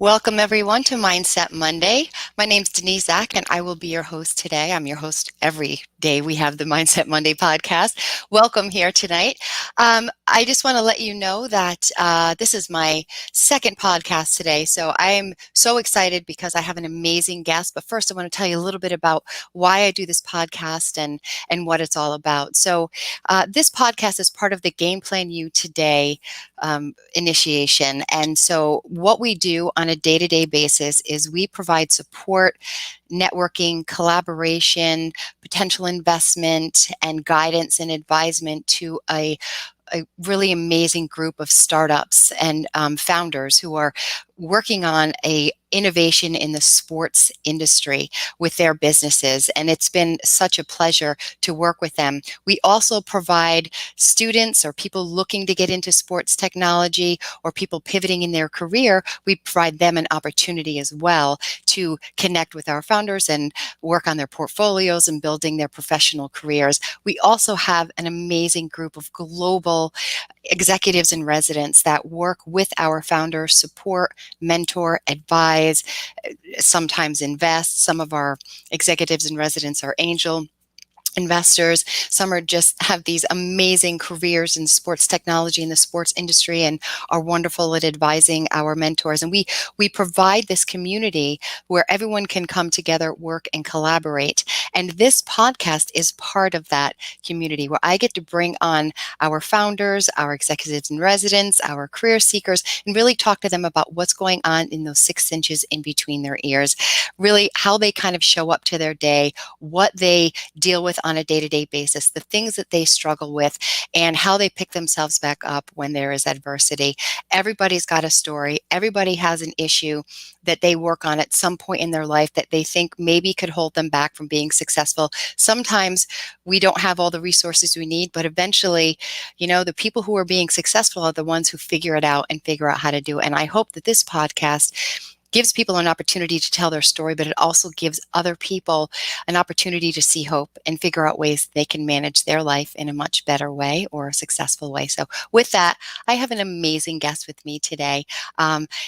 Welcome everyone to Mindset Monday. My name's Denise, Zack, and I will be your host today. I'm your host every day we have the Mindset Monday podcast. Welcome here tonight. I just want to let you know that this is my second podcast today. So I am so excited because I have an amazing guest. But first, I want to tell you a little bit about why I do this podcast and what it's all about. So this podcast is part of the Game Plan You Today initiation. And so what we do on a day-to-day basis is we provide support, networking, collaboration, potential investment, and guidance and advisement to a really amazing group of startups and founders who are working on a innovation in the sports industry with their businesses. And it's been such a pleasure to work with them. We also provide students or people looking to get into sports technology or people pivoting in their career. We provide them an opportunity as well to connect with our founders and work on their portfolios and building their professional careers. We also have an amazing group of global executives and residents that work with our founders, support, mentor, advise, sometimes invest. Some of our executives and residents are angel investors. Some are just have these amazing careers in sports technology in the sports industry and are wonderful at advising our mentors. And we provide this community where everyone can come together, work, and collaborate. And this podcast is part of that community where I get to bring on our founders, our executives and residents, our career seekers, and really talk to them about what's going on in those 6 inches in between their ears, really how they kind of show up to their day, what they deal with on a day-to-day basis, the things that they struggle with, and how they pick themselves back up when there is adversity. Everybody's got a story. Everybody has an issue that they work on at some point in their life that they think maybe could hold them back from being successful. Sometimes we don't have all the resources we need, but eventually, the people who are being successful are the ones who figure it out and figure out how to do it. And I hope that this podcast gives people an opportunity to tell their story, but it also gives other people an opportunity to see hope and figure out ways they can manage their life in a much better way or a successful way. So with that, I have an amazing guest with me today.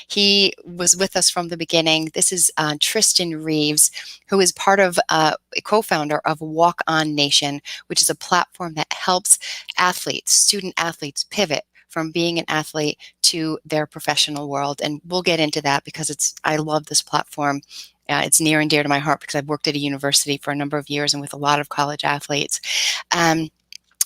He was with us from the beginning. This is Tristan Reaves, who is part of a co-founder of Walk On Nation, which is a platform that helps athletes, student athletes, pivot from being an athlete to their professional world. And we'll get into that because I love this platform. It's near and dear to my heart because I've worked at a university for a number of years and with a lot of college athletes.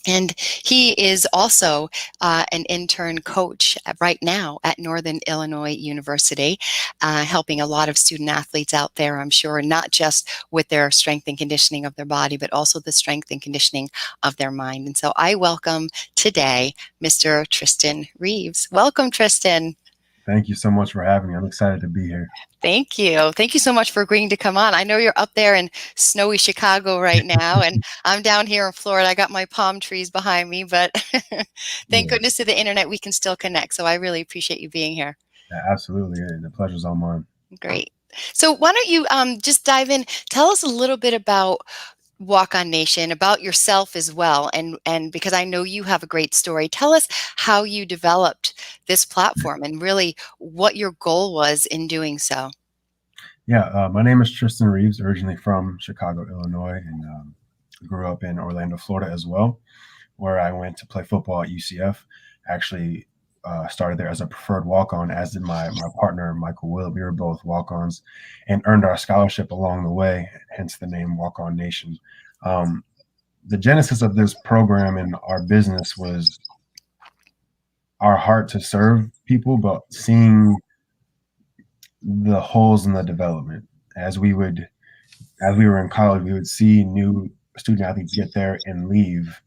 And he is also an intern coach right now at Northern Illinois University, helping a lot of student athletes out there, I'm sure, not just with their strength and conditioning of their body, but also the strength and conditioning of their mind. And so I welcome today Mr. Tristan Reaves. Welcome, Tristan. Thank you so much for having me. I'm excited to be here. Thank you. Thank you so much for agreeing to come on. I know you're up there in snowy Chicago right now, and I'm down here in Florida. I got my palm trees behind me, but thank Yeah, goodness to the internet we can still connect. So I really appreciate you being here. absolutely. The pleasure's all mine. Great. So why don't you just dive in? Tell us a little bit about Walk On Nation, about yourself as well, and because I know you have a great story. Tell us how you developed this platform and really what your goal was in doing so. Yeah, my name is Tristan Reaves, originally from Chicago, Illinois, and grew up in Orlando, Florida as well, where I went to play football at UCF. Actually, started there as a preferred walk-on, as did my partner, Michael Will. We were both walk-ons and earned our scholarship along the way, hence the name Walk On Nation. Um, the genesis of this program and our business was our heart to serve people, but seeing the holes in the development. As we were in college, we would see new student athletes get there and leave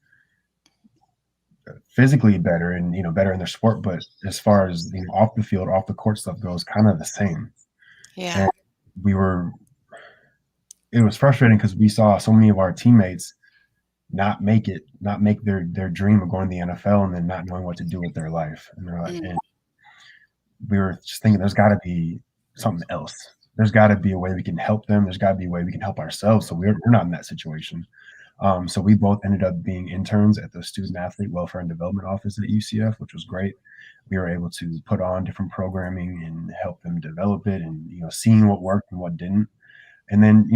physically better and better in their sport, but as far as off the field, off the court stuff goes, kind of the same. Yeah. And we were it was frustrating because we saw so many of our teammates not make it, not make their dream of going to the NFL, and then not knowing what to do with their life. And we were just thinking, there's got to be something else. There's got to be a way we can help them. There's got to be a way we can help ourselves, so we're not in that situation. So we both ended up being interns at the Student Athlete Welfare and Development Office at UCF, which was great. We were able to put on different programming and help them develop it, and seeing what worked and what didn't, and then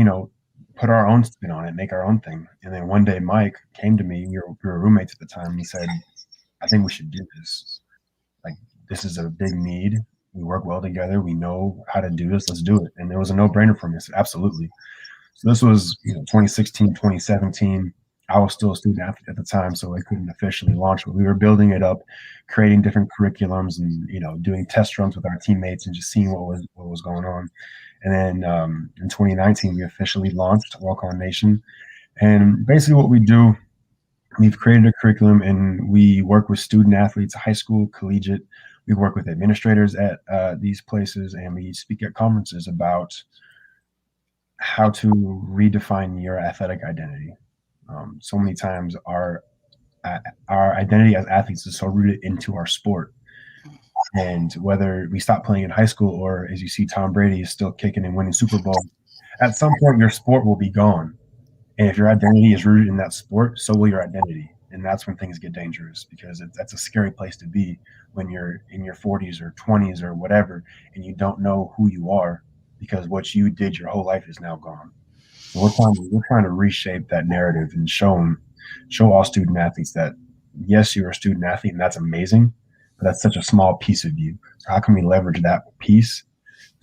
put our own spin on it, make our own thing. And then one day Mike came to me. We were roommates at the time. And he said, "I think we should do this. Like, this is a big need. We work well together. We know how to do this. Let's do it." And it was a no-brainer for me. I said, absolutely. So this was 2016, 2017. I was still a student athlete at the time, so I couldn't officially launch, but we were building it up, creating different curriculums, and doing test runs with our teammates and just seeing what was going on. And then in 2019, we officially launched Walk On Nation. And basically, what we do, we've created a curriculum, and we work with student athletes, high school, collegiate. We work with administrators at these places, and we speak at conferences about how to redefine your athletic identity. So many times our identity as athletes is so rooted into our sport. And whether we stop playing in high school, or as you see, Tom Brady is still kicking and winning Super Bowl, at some point your sport will be gone. And if your identity is rooted in that sport, so will your identity. And that's when things get dangerous, because that's a scary place to be when you're in your 40s or 20s or whatever, and you don't know who you are, because what you did your whole life is now gone. So we're trying to reshape that narrative and show all student athletes that yes, you're a student athlete and that's amazing, but that's such a small piece of you. So how can we leverage that piece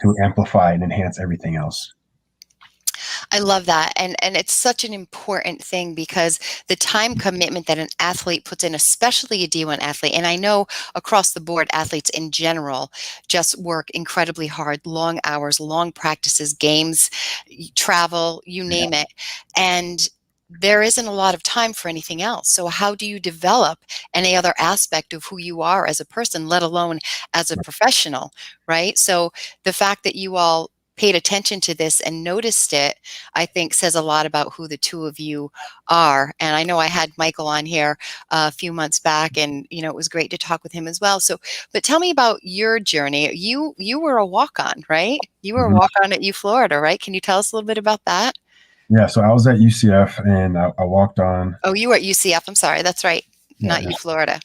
to amplify and enhance everything else? I love that. And it's such an important thing, because the time commitment that an athlete puts in, especially a D1 athlete, and I know across the board athletes in general just work incredibly hard, long hours, long practices, games, travel, you name it. And there isn't a lot of time for anything else. So how do you develop any other aspect of who you are as a person, let alone as a professional, right? So the fact that you all paid attention to this and noticed it, I think says a lot about who the two of you are. And I know I had Michael on here a few months back, and it was great to talk with him as well. So, but tell me about your journey. You were a walk-on, right? You were a Mhm. walk-on at U Florida, right? Can you tell us a little bit about that? Yeah, so I was at UCF, and I walked on. Oh, you were at UCF. I'm sorry. That's right. Yeah, Not U Florida.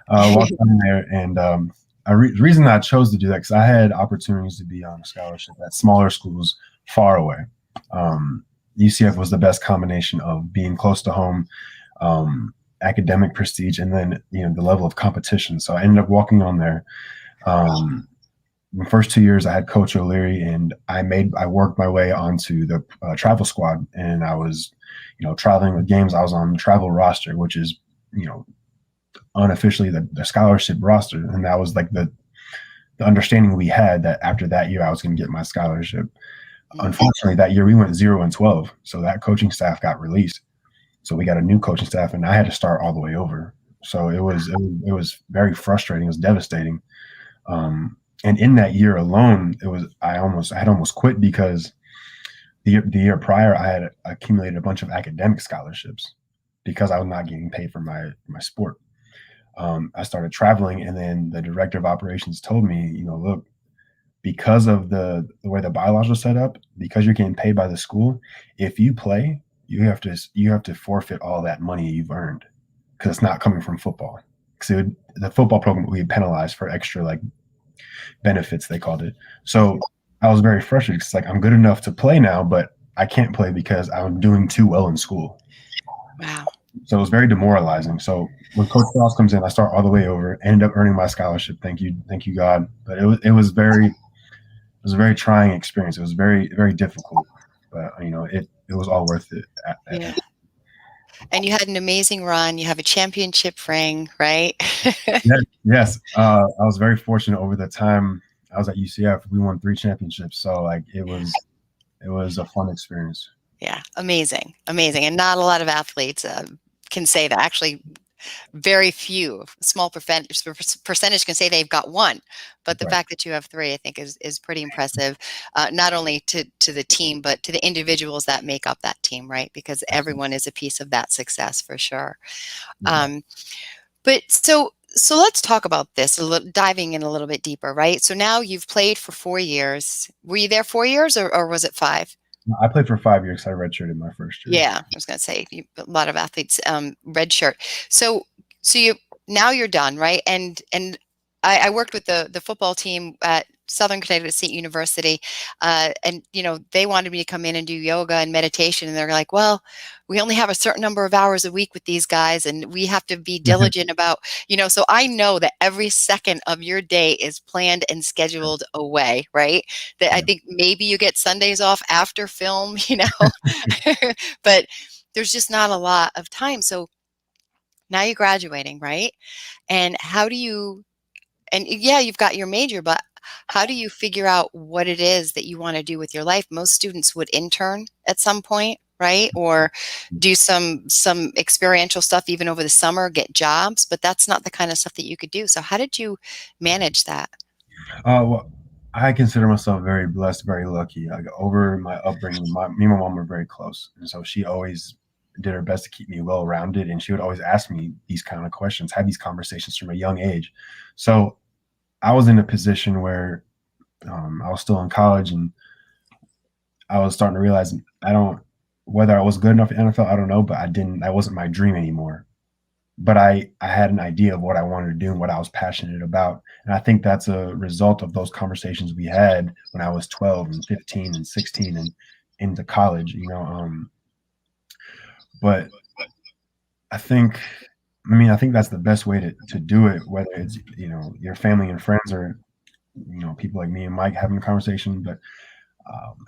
walked on there, and the reason I chose to do that, because I had opportunities to be on a scholarship at smaller schools far away. UCF was the best combination of being close to home, academic prestige, and then the level of competition. So I ended up walking on there. The first 2 years, I had Coach O'Leary, and I worked my way onto the travel squad, and I was, traveling with games. I was on the travel roster, which is, unofficially the scholarship roster, and that was like the understanding we had, that after that year I was going to get my scholarship. Unfortunately, that year we went 0-12, so that coaching staff got released. So we got a new coaching staff, and I had to start all the way over. So it was very frustrating. It was devastating. And in that year alone, I had almost quit, because the year prior I had accumulated a bunch of academic scholarships because I was not getting paid for my sport. I started traveling, and then the director of operations told me, look, because of the way the bylaws are set up, because you're getting paid by the school, if you play, you have to forfeit all that money you've earned, because it's not coming from football. Because the football program would be penalized for extra, like, benefits, they called it. So I was very frustrated. It's like, I'm good enough to play now, but I can't play because I'm doing too well in school. Wow. So it was very demoralizing. So when Coach Ross comes in, I start all the way over, ended up earning my scholarship. Thank you, God. But it was a very trying experience. It was very, very difficult, but it was all worth it. Yeah. And you had an amazing run. You have a championship ring, right? Yes, yes. I was very fortunate over the time I was at UCF. We won 3 championships, so like it was a fun experience. Yeah, amazing, amazing. And not a lot of athletes can say that. Actually, very few, small percentage can say they've got one. But the Right. fact that you have 3, I think, is pretty impressive, not only to the team, but to the individuals that make up that team, right? Because everyone is a piece of that success for sure. Yeah. Um, but so let's talk about this a little, diving in a little bit deeper, right? So now you've played for 4 years. Were you there 4 years, or was it 5? I played for 5 years. I redshirted my first year. Yeah, I was going to say a lot of athletes red shirt. So you now you're done, right? And I worked with the football team at Southern Connecticut State University, and they wanted me to come in and do yoga and meditation, and they're like, "Well, we only have a certain number of hours a week with these guys, and we have to be diligent about." So I know that every second of your day is planned and scheduled away, right? That I Yeah. think maybe you get Sundays off after film, but there's just not a lot of time. So now you're graduating, right? And how do you, and yeah, you've got your major, but how do you figure out what it is that you want to do with your life? Most students would intern at some point, right? Or do some experiential stuff even over the summer, get jobs, but that's not the kind of stuff that you could do. So how did you manage that? Well, I consider myself very blessed, very lucky. Like over my upbringing, me and my mom were very close, and so she always did her best to keep me well rounded, and she would always ask me these kind of questions, have these conversations from a young age. So I was in a position where I was still in college, and I was starting to realize I don't whether I was good enough in NFL, I don't know, but I didn't. That wasn't my dream anymore. But I had an idea of what I wanted to do and what I was passionate about. And I think that's a result of those conversations we had when I was 12 and 15 and 16 and into college, but I think that's the best way to do it, whether it's, your family and friends or, people like me and Mike having a conversation, but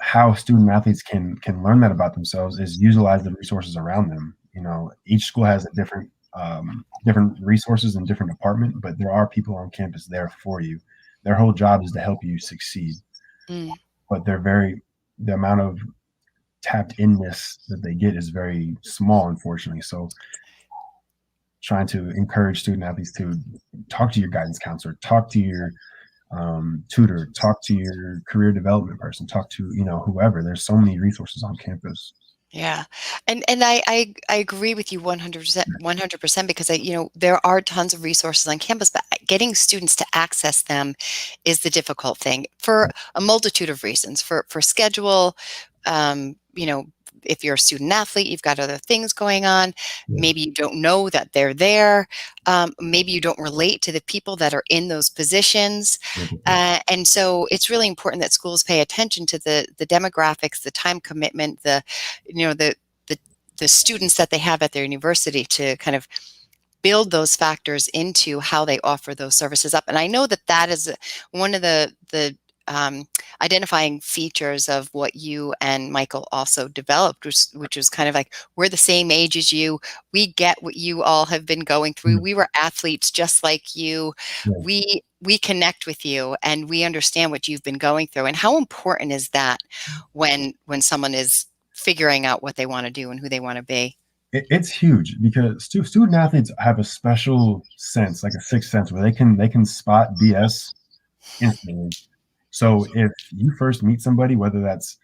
how student athletes can learn that about themselves is utilize the resources around them. Each school has a different resources and different department, but there are people on campus there for you. Their whole job is to help you succeed, Mm, but the amount of tapped inness that they get is very small, unfortunately. So trying to encourage student athletes to talk to your guidance counselor, talk to your tutor, talk to your career development person, talk to whoever. There's so many resources on campus. yeah. And I agree with you 100%, 100% because there are tons of resources on campus, but getting students to access them is the difficult thing for a multitude of reasons. For schedule, um, you know, if you're a student athlete, you've got other things going on. Yeah. Maybe you don't know that they're there. Maybe you don't relate to the people that are in those positions. And so it's really important that schools pay attention to the demographics, the time commitment, you know, the, the, the students that they have at their university to kind of build those factors into how they offer those services up. And I know that that is one of the identifying features of what you and Michael also developed, which was kind of like, we're the same age as you. We get what you all have been going through. We were athletes just like you. Yeah. We connect with you and we understand what you've been going through. And how important is that when someone is figuring out what they want to do and who they want to be? It's huge because student athletes have a special sense, like a sixth sense, where they can spot BS instantly. So if you first meet somebody, whether that's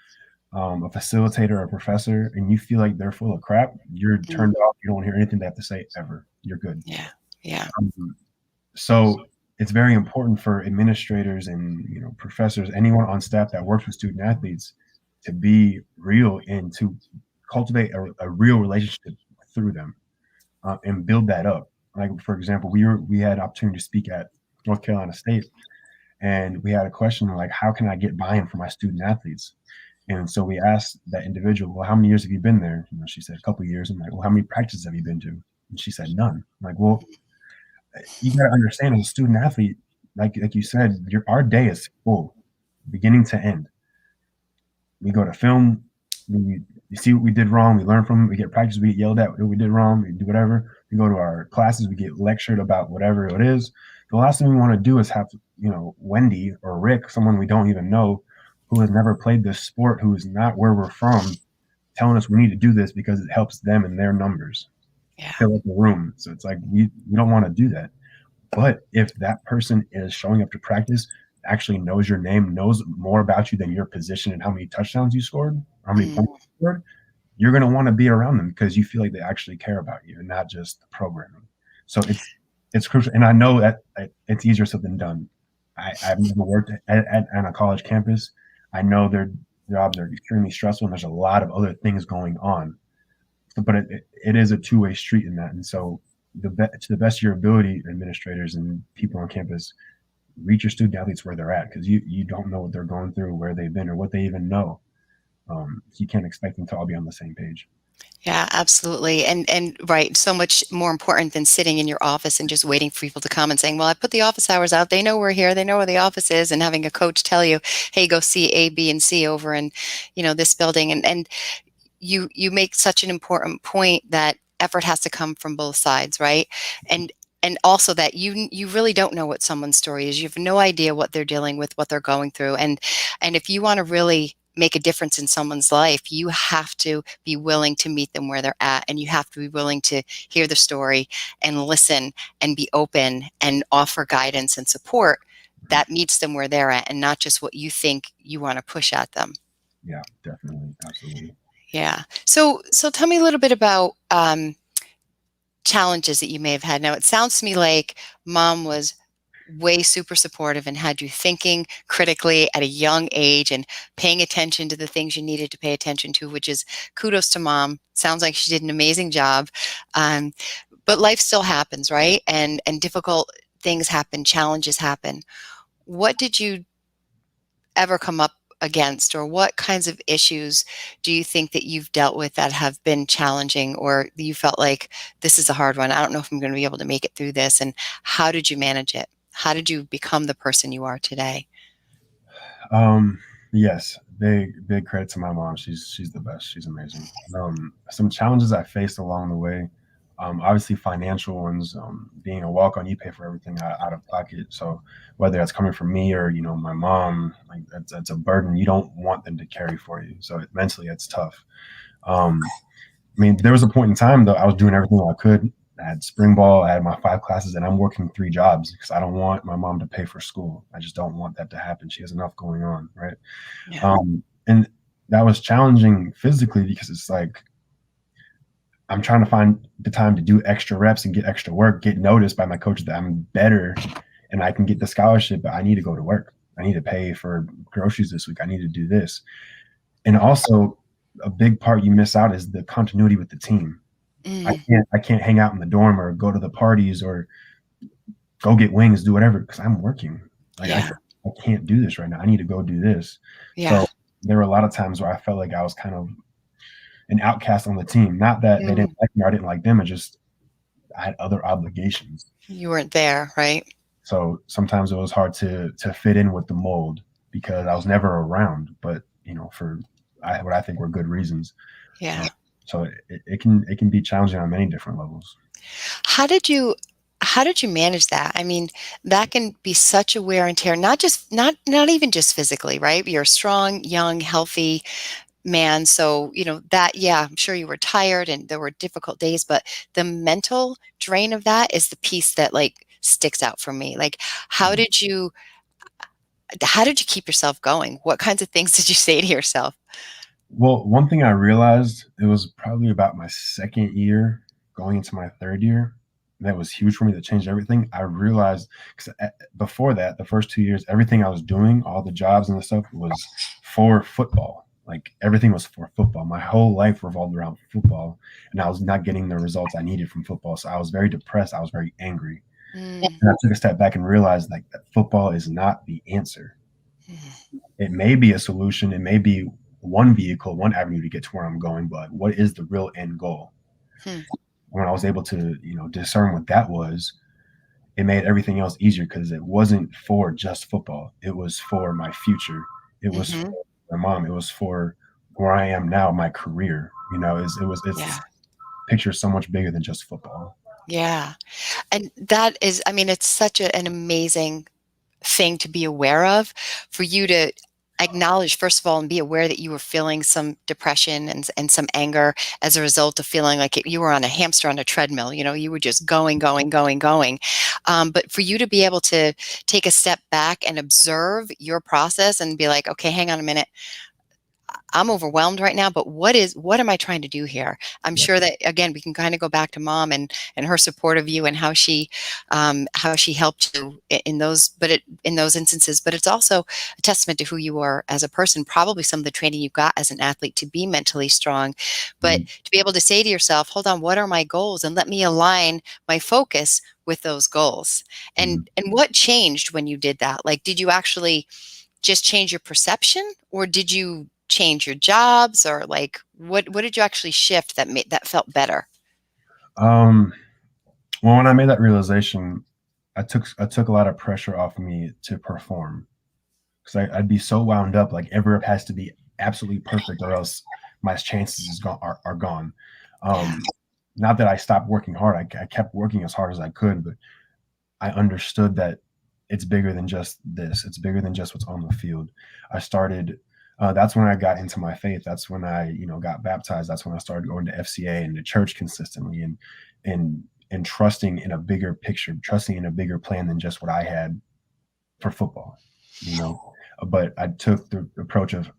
a facilitator or a professor, and you feel like they're full of crap, you're Mm, turned off. You don't want to hear anything they have to say ever. You're good. yeah, yeah. So it's very important for administrators and professors, anyone on staff that works with student athletes, to be real and to cultivate a real relationship through them, and build that up. Like, for example, we had opportunity to speak at North Carolina State, and we had a question like, how can I get buy-in for my student athletes? And so we asked that individual, well, how many years have you been there? She said a couple of years. I'm like, well, how many practices have you been to? And she said none. I'm like, well, you got to understand, as a student athlete, like you said, our day is full, beginning to end. We go to film, we see what we did wrong, we learn from it, we get practice, we get yelled at what we did wrong, we do whatever. We go to our classes, we get lectured about whatever it is. The last thing we want to do is have Wendy or Rick, someone we don't even know, who has never played this sport, who is not where we're from, telling us we need to do this because it helps them and their numbers Yeah. fill up the room. So it's like we don't want to do that. But if that person is showing up to practice, actually knows your name, knows more about you than your position and how many touchdowns you scored, or how many Mm, points you scored, you're going to want to be around them because you feel like they actually care about you and not just the programming. So it's crucial. And I know that it's easier said than done. I've never worked at a college campus. I know jobs are extremely stressful, and there's a lot of other things going on. But it is a two-way street in that. And so to the best of your ability, administrators and people on campus, reach your student athletes where they're at, because you don't know what they're going through, where they've been, or what they even know. So you can't expect them to all be on the same page. Yeah, absolutely. And right, so much more important than sitting in your office and just waiting for people to come and saying, "Well, I put the office hours out. They know we're here. They know where the office is," and having a coach tell you, "Hey, go see A, B, and C over in, this building." And you make such an important point that effort has to come from both sides, right? And also that you really don't know what someone's story is. You have no idea what they're dealing with, what they're going through. And if you want to really make a difference in someone's life, you have to be willing to meet them where they're at, and you have to be willing to hear the story and listen and be open and offer guidance and support that meets them where they're at, and not just what you think you want to push at them. Yeah, definitely, absolutely. Yeah. So tell me a little bit about challenges that you may have had. Now, it sounds to me like mom was way super supportive and had you thinking critically at a young age and paying attention to the things you needed to pay attention to, which is kudos to mom. Sounds like she did an amazing job. Um, but life still happens, right? And difficult things happen, challenges happen. What did you ever come up against, or what kinds of issues do you think that you've dealt with that have been challenging, or you felt like this is a hard one? I don't know if I'm going to be able to make it through this. And how did you manage it? How did you become the person you are today? Um, yes, big credit to my mom. She's the best. She's amazing. Some challenges I faced along the way, obviously financial ones. Being a walk on, you pay for everything out of pocket. So whether that's coming from me or my mom, like that's a burden you don't want them to carry for you. So mentally, it's tough. Um, I mean, there was a point in time though I was doing everything I could. I had spring ball, I had my 5 classes, and I'm working 3 jobs because I don't want my mom to pay for school. I just don't want that to happen. She has enough going on, right? Yeah. And that was challenging physically because it's like I'm trying to find the time to do extra reps and get extra work, get noticed by my coach that I'm better and I can get the scholarship, but I need to go to work. I need to pay for groceries this week. I need to do this. And also, a big part you miss out is the continuity with the team. I Mm, can't I can't hang out in the dorm or go to the parties or go get wings, do whatever, because I'm working. Like yeah. I can't do this right now. I need to go do this. Yeah. So there were a lot of times where I felt like I was kind of an outcast on the team. Not that they didn't Mm, like me or I didn't like them. It just I had other obligations. you weren't there, right? So sometimes it was hard to fit in with the mold because I was never around. But for what I think were good reasons. Uh, Yeah. so it can be challenging on many different levels. How did you how did you manage that? I mean, that can be such a wear and tear, not even just physically, right? You're a strong, young, healthy man. So, that, yeah, I'm sure you were tired and there were difficult days, but the mental drain of that is the piece that like sticks out for me. Like, how did you how did you keep yourself going? What kinds of things did you say to yourself? Well, one thing I realized, it was probably about my second year going into my third year. That was huge for me. That changed everything. I realized because before that, the first 2 years, everything I was doing, all the jobs and the stuff was for football. Like everything was for football. My whole life revolved around football, and I was not getting the results I needed from football. So I was very depressed. I was very angry. Mm, And I took a step back and realized like that football is not the answer. mm, It may be a solution. It may be one vehicle, one avenue to get to where I'm going, but what is the real end goal? hmm, When I was able to, discern what that was, it made everything else easier because it wasn't for just football. It was for my future. It was mhm. for my mom. It was for where I am now, my career. It's Yeah. picture so much bigger than just football. Yeah. And that is, I mean, it's such an amazing thing to be aware of, for you to acknowledge, first of all, and be aware that you were feeling some depression and some anger as a result of feeling like you were on a hamster on a treadmill. You were just going, going, going, going. But for you to be able to take a step back and observe your process and be like, okay, hang on a minute. I'm overwhelmed right now, but what am I trying to do here? I'm Yeah. sure that again we can kind of go back to mom and her support of you and how she helped you in those in those instances. But it's also a testament to who you are as a person. Probably some of the training you got as an athlete to be mentally strong, but Mhm. to be able to say to yourself, "Hold on, what are my goals?" and let me align my focus with those goals. Mhm. And what changed when you did that? Like, did you actually just change your perception, or did you change your jobs, or like what did you actually shift that made that felt better? Um, well, when I made that realization, I took a lot of pressure off me to perform because I'd be so wound up. Like every rep has to be absolutely perfect, or else my chances are gone. Yeah. Um, Not that I stopped working hard. I kept working as hard as I could, but I understood that it's bigger than just this. It's bigger than just what's on the field. I started. That's when I got into my faith. That's when I, got baptized. That's when I started going to FCA and to church consistently, and trusting in a bigger picture, trusting in a bigger plan than just what I had for football. You know, but I took the approach of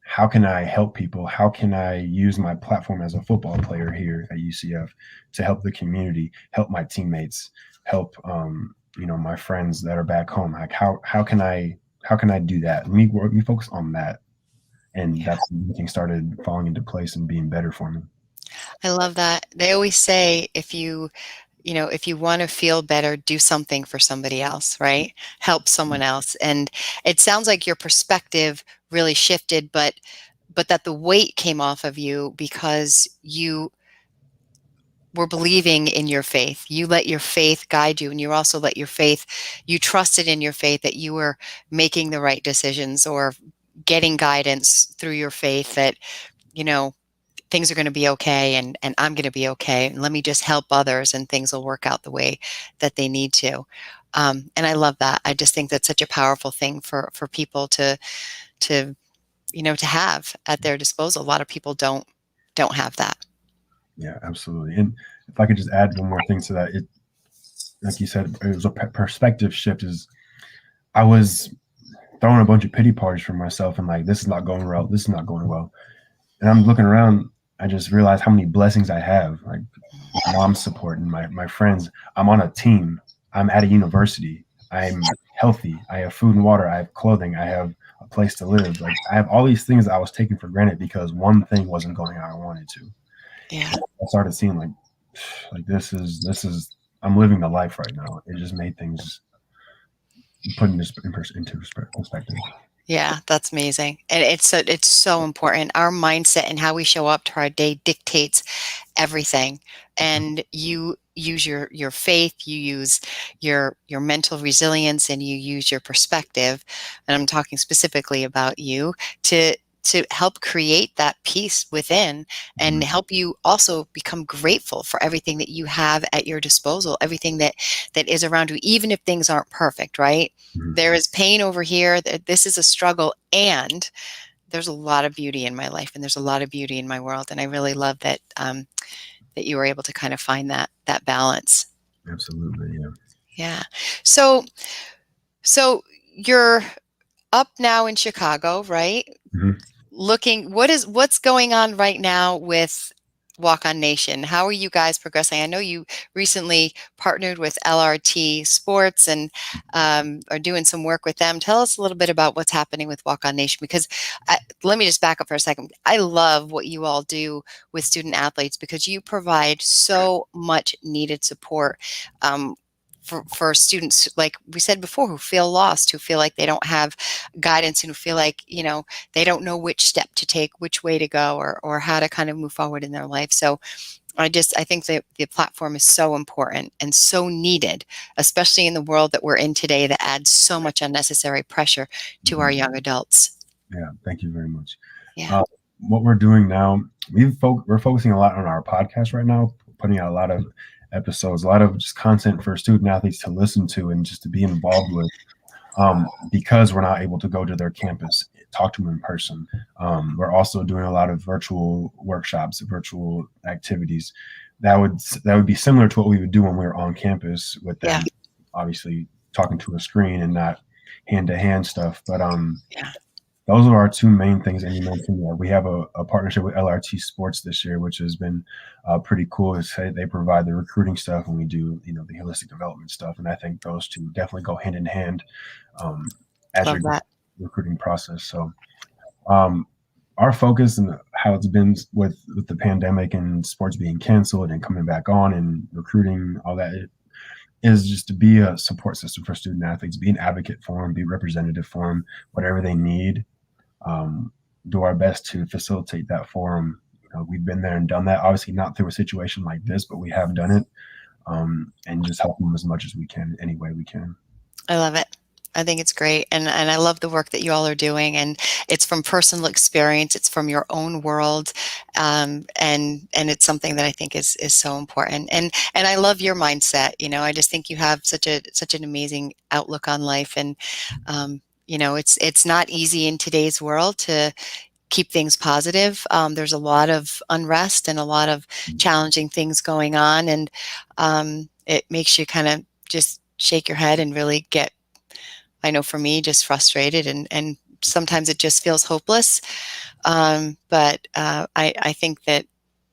how can I help people? How can I use my platform as a football player here at UCF to help the community, help my teammates, help my friends that are back home? Like how can I do that? Let me focus on that, and Yeah. that's when everything started falling into place and being better for me. I love that. They always say if you want to feel better, do something for somebody else, right? Help someone else. And it sounds like your perspective really shifted, but that the weight came off of you because you were believing in your faith. You let your faith guide you, and you also let your faith, you trusted in your faith that you were making the right decisions or getting guidance through your faith that, you know, things are going to be okay, and I'm going to be okay. And let me just help others and things will work out the way that they need to. And I love that. I just think that's such a powerful thing for people to, to have at their disposal. A lot of people don't have that. Yeah, absolutely. And if I could just add one more thing to that, it like you said, it was a perspective shift. Is I was throwing a bunch of pity parties for myself and like this is not going well, this is not going well. And I'm looking around, I just realized how many blessings I have, like my mom's support and my friends. I'm on a team. I'm at a university. I'm healthy. I have food and water. I have clothing. I have a place to live. Like I have all these things that I was taking for granted because one thing wasn't going how I wanted to. Yeah. I started seeing like this is I'm living the life right now. It just made things putting this into perspective. Yeah, that's amazing. And it's so important. Our mindset and how we show up to our day dictates everything. And you use your faith, you use your mental resilience, and you use your perspective. And I'm talking specifically about you to help create that peace within and Mhm. help you also become grateful for everything that you have at your disposal, everything that is around you, even if things aren't perfect, right? Mhm. There is pain over here, that this is a struggle, and there's a lot of beauty in my life and there's a lot of beauty in my world. And I really love that that you were able to kind of find that balance. Absolutely, yeah. Yeah. So so you're up now in Chicago, right? Mhm. Looking, what's going on right now with Walk On Nation? How are you guys progressing? I know you recently partnered with LRT Sports and are doing some work with them. Tell us a little bit about what's happening with Walk On Nation, because let me just back up for a second. I love what you all do with student athletes because you provide so much needed support. For students, like we said before, who feel lost, who feel like they don't have guidance, and who feel like, they don't know which step to take, which way to go, or how to kind of move forward in their life. So I think that the platform is so important and so needed, especially in the world that we're in today that adds so much unnecessary pressure to our Mhm. young adults. Yeah, thank you very much. Yeah. Uh, what we're doing now, we're focusing a lot on our podcast right now, putting out a lot of episodes, a lot of just content for student athletes to listen to and just to be involved with. Because we're not able to go to their campus, talk to them in person. We're also doing a lot of virtual workshops, virtual activities. That would be similar to what we would do when we were on campus with Yeah. them, obviously talking to a screen and not hand to hand stuff. But Yeah. those are our two main things. And you mentioned that we have a partnership with LRT Sports this year, which has been pretty cool. They provide the recruiting stuff, and we do, the holistic development stuff. And I think those two definitely go hand in hand um, as Love you're that. recruiting process. So um, our focus and how it's been with the pandemic and sports being canceled and coming back on and recruiting, all that, is just to be a support system for student athletes, be an advocate for them, be representative for them, whatever they need. Um, do our best to facilitate that for them. We've been there and done that. Obviously, not through a situation like this, but we have done it, and just help them as much as we can, any way we can. I love it. I think it's great. And I love the work that you all are doing. And it's from personal experience. It's from your own world. And it's something that I think is so important. And I love your mindset. I just think you have such an amazing outlook on life. And, it's not easy in today's world to keep things positive. There's a lot of unrest and a lot of challenging things going on. And it makes you kind of just shake your head and really get, I know for me, just frustrated, and sometimes it just feels hopeless. But I think that,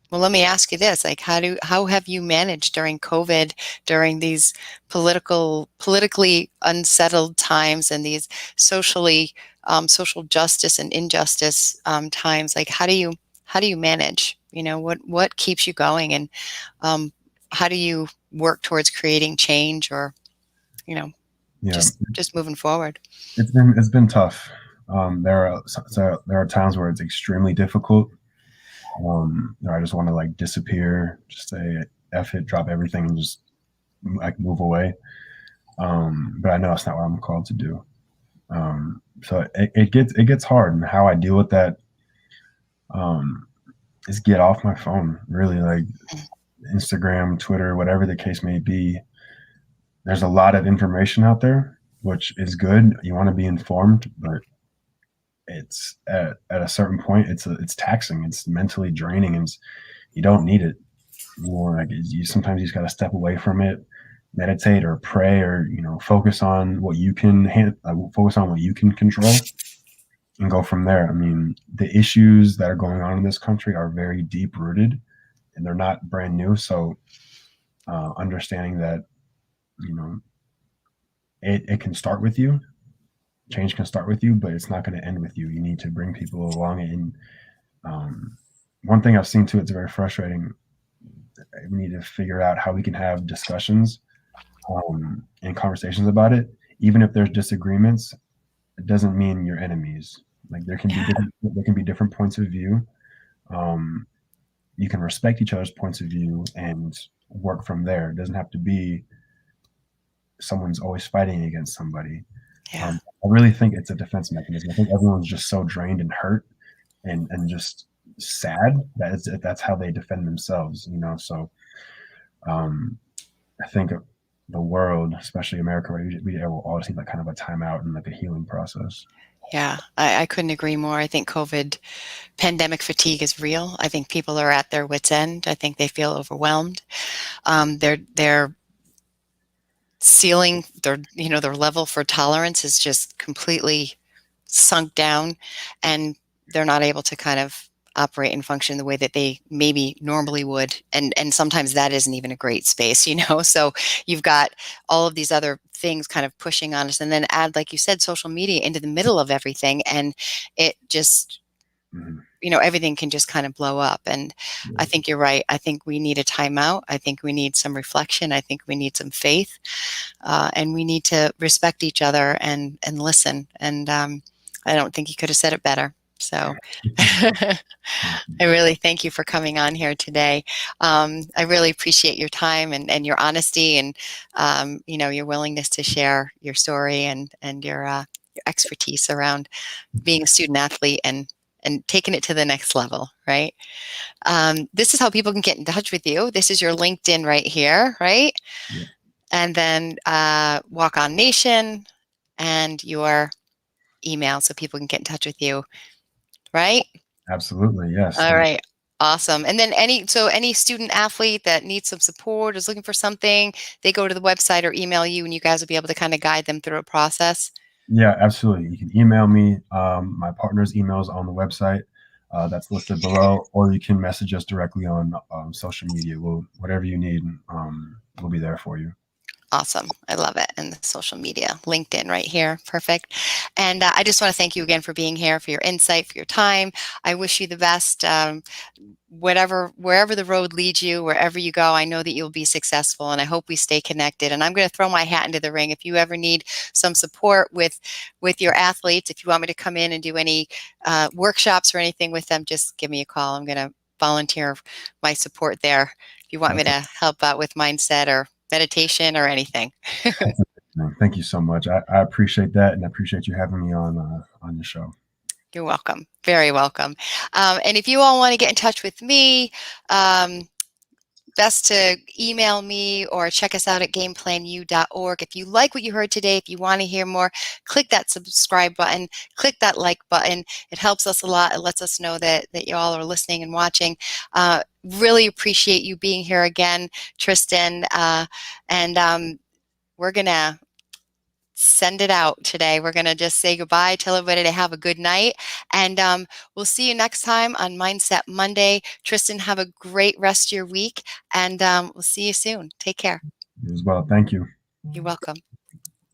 well, let me ask you this: like, how have you managed during COVID, during these politically unsettled times, and these social justice and injustice times? Like, how do you manage? What keeps you going, and um, how do you work towards creating change, or you know Yeah, just moving forward? it's been tough. There are times where it's extremely difficult. I just want to like disappear, just say F it, drop everything, and just like move away. But I know it's not what I'm called to do. So it gets hard, and how I deal with that um, is get off my phone. Really, like Instagram, Twitter, whatever the case may be. There's a lot of information out there, which is good. You want to be informed, but it's at a certain point, it's taxing. It's mentally draining, and you don't need it. Like you sometimes you just got to step away from it, meditate or pray, or focus on what you can focus on what you can control, and go from there. I mean, the issues that are going on in this country are very deep rooted, and they're not brand new. So understanding that you know it can start with you, change can start with you, but it's not going to end with you. You need to bring people along. And um, one thing I've seen too, it's very frustrating. We need to figure out how we can have discussions and conversations about it. Even if there's disagreements, it doesn't mean you're enemies. Like there can be different points of view. Um, you can respect each other's points of view and work from there. It doesn't have to be someone's always fighting against somebody. Yeah. I really think it's a defense mechanism. I think everyone's just so drained and hurt and just sad that that's how they defend themselves. So um, I think the world, especially America, right, we will always need like kind of a timeout and like a healing process. Yeah, I couldn't agree more. I think COVID pandemic fatigue is real. I think people are at their wits' end. I think they feel overwhelmed. Their ceiling, their level for tolerance is just completely sunk down, and they're not able to kind of operate and function the way that they maybe normally would. And sometimes that isn't even a great space. So you've got all of these other things kind of pushing on us, and then add, like you said, social media into the middle of everything, and it just, Mm-hmm. everything can just kind of blow up. And Yeah. I think you're right. I think we need a timeout. I think we need some reflection. I think we need some faith, and we need to respect each other and listen. And I don't think you could have said it better. So I really thank you for coming on here today. I really appreciate your time and your honesty, and your willingness to share your story and your expertise around being a student athlete and taking it to the next level, right? This is how people can get in touch with you. This is your LinkedIn right here, right? Yeah. And then Walk On Nation and your email so people can get in touch with you, right? Absolutely. Yes. All right. Awesome. And then any student athlete that needs some support, is looking for something, they go to the website or email you, and you guys will be able to kind of guide them through a process. Yeah, absolutely. You can email me. My partner's email is on the website that's listed below, or you can message us directly on social media. Whatever you need, we'll be there for you. Awesome. I love it. And the social media, LinkedIn right here. Perfect. And I just want to thank you again for being here, for your insight, for your time. I wish you the best. Wherever the road leads you, wherever you go, I know that you'll be successful, and I hope we stay connected. And I'm going to throw my hat into the ring. If you ever need some support with your athletes, if you want me to come in and do any workshops or anything with them, just give me a call. I'm going to volunteer my support there. If you want me That's to help out with mindset or meditation or anything. Thank you so much. I appreciate that, and I appreciate you having me on the show. You're welcome. Very welcome. And if you all want to get in touch with me, best to email me or check us out at gameplanu.org. If you like what you heard today, if you want to hear more, click that subscribe button, click that like button. It helps us a lot. It lets us know that you all are listening and watching. Really appreciate you being here again, Tristan. And we're going to send it out today. We're going to just say goodbye, tell everybody to have a good night, and we'll see you next time on Mindset Monday. Tristan, have a great rest of your week, and we'll see you soon. Take care. You as well. Thank you. You're welcome.